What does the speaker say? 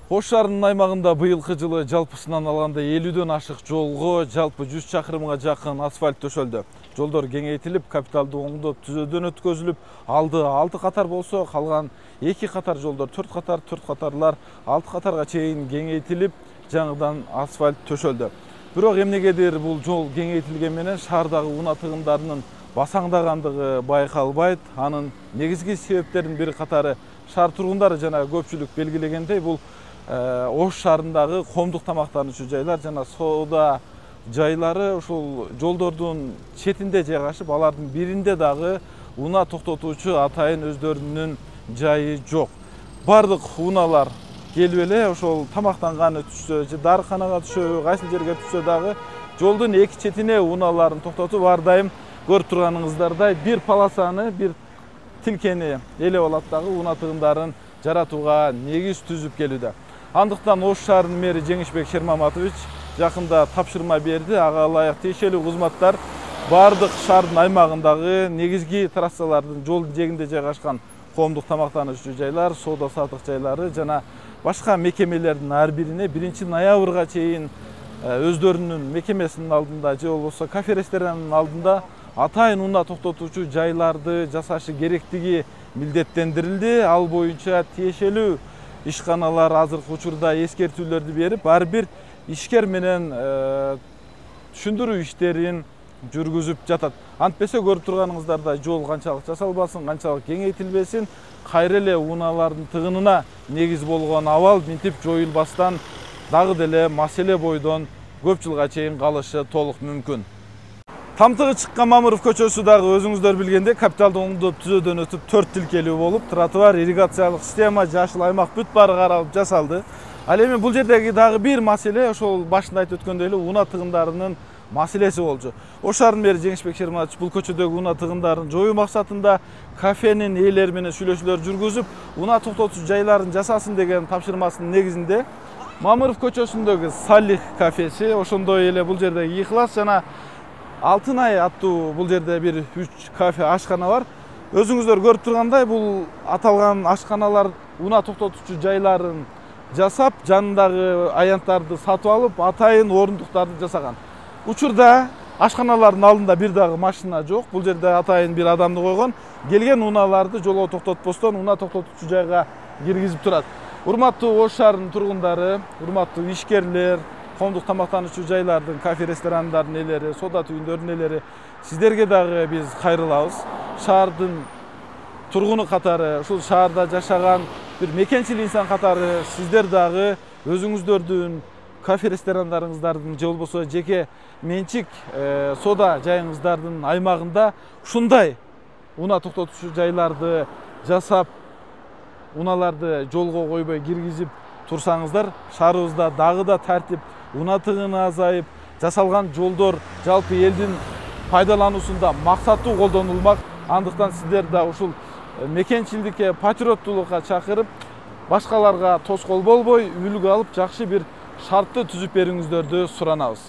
Ош шаарынын аймагында быйылкы жылы жалпысынан алганда 50дөн ашык жолго жалпы 100 чакырымга жакын асфальт төшөлдү. Жолдор кеңейтилип, капиталдуу оңдоп, түзөөдөн өткөзүлүп, алды 6 катар болсо, калган 2 катар жолдор 4 катар, 4 катарлар 6 катарга чейин кеңейтилип, жаңыдан асфальт төшөлдү. Бирок эмнегедир бул жол кеңейтилген менен шаардагы унаа тыгындарынын басаңдагандыгы байкалбайт. Анын негизги себептеринин бири катары шаар тургундары жана көпчүлүк белгилегендей, бул Ош шаарындагы коомдук тамактануучу жайлар жана соода жайлары ушул жолдордун четинде жайгашып, алардын биринде дагы унаа токтотуучу атайын өздөрүнүн жайы жок. Бардык унаалар келип эле ошол тамактанганы түшсө же дарыканага түшөбү, кайсыл жерге түшсө дагы жолдун эки четине унааларын токтотуп, ар дайым көрүп турганыңыздардай бир полосаны, бир тилкени элеп алат дагы унаа тыгындарын жаратууга негиз түзүп келүүдө. Андыктан Ош шаарынын мэри Жеңишбек Шермаматович жакында тапшырма берди. Ага ылайык тиешелүү кызматтар бардык шаардын аймагындагы негизги трассалардын жолдун жээгинде жайгашкан коомдук тамактануучу жайлар, соода саттык жайлары жана башка мекемелердин ар бирине 1-ноябрга чейин өздөрүнүн мекемесинин алдында же болбосо кафе ресторанынын алдында атайын унаа токтотуучу жайларды жасашы керектиги милдеттендирилди. Ал боюнча тиешелүү ишканалар азыркы учурда эскертүүлөрдү берип, ар бир ишкер менен түшүндүрүү иштерин жүргүзүп жатат. Антпесе көрүп турганыңыздардай жол канчалык жасалбасын, канчалык кеңейтилбесин, кайра эле унаалардын тыгынына негиз болгон абал минтип жоюлбастан дагы деле маселе бойдон көп жылга чейин калышы толук мүмкүн. Тамтыгы чыккан Мамыров көчөсү дагы өзүңүздөр билгендей капиталдуу оңдоп түзөөдөн өтүп 4 тилкелүү болуп, тротуар, ирригациялык система, жашыл аймак бүт баары каралып жасалды. Ал эми бул жердеги дагы бир маселе ошол башында айтып өткөндөй эле унаа тыгындарынын маселеси болчу. Ош шаарынын мэри Жеңишбек Шерматович бул көчөдөгү унаа тыгындарын жоюу максатында кафенин ээлери менен сүйлөшүүлөр жүргүзүп, унаа токтотуучу жайларын жасасын деген тапшырмасынын негизинде Мамыров көчөсүндөгү Салих кафеси, ошондой эле бул жердеги Ихлас жана Алтын ай аттуу бул жерде бир 3 кафе ашкана бар. Өзүңүздөр көрүп тургандай, бул аталган ашканалар унаа токтотуучу жайларын жасап, жанындагы аянттарды сатып алып, атайын орундуктарды жасаган. Учурда ашканалардын алдында бир дагы машина жок. Бул жерде атайын бир адамды койгон, келген унааларды жолго токтотпостон унаа токтотуучу жайга киргизип турат. Урматтуу Ош шаарынын тургундары, урматтуу ишкерлер, коомдук тамактануучу жайлардын, кафе ресторандардын ээлери, соода түйүндөрдүн ээлери, сиздерге дагы биз кайрылабыз. Шаардын тургуну катары, ушул шаарда жашаган бир мекенчил инсан катары сиздер дагы өзүңүздөрдүн кафе ресторандарыңыздардын же болбосо жеке менчик соода жайыңыздардын аймагында ушундай унаа токтотуучу жайларды жасап, унааларды жолго койбой киргизип турсаңыздар, шаарыбызда дагы да тартип, унаа тыгыны азайып, жасалган жолдор жалпы элдин пайдалануусунда максаттуу колдонулмак. Андыктан сиздер да ушул мекенчилдикке, патриоттуулукка чакырып, башкаларга тоскоол болбой, үлгү алып, жакшы бир шартты түзүп бериңиздерди суранабыз.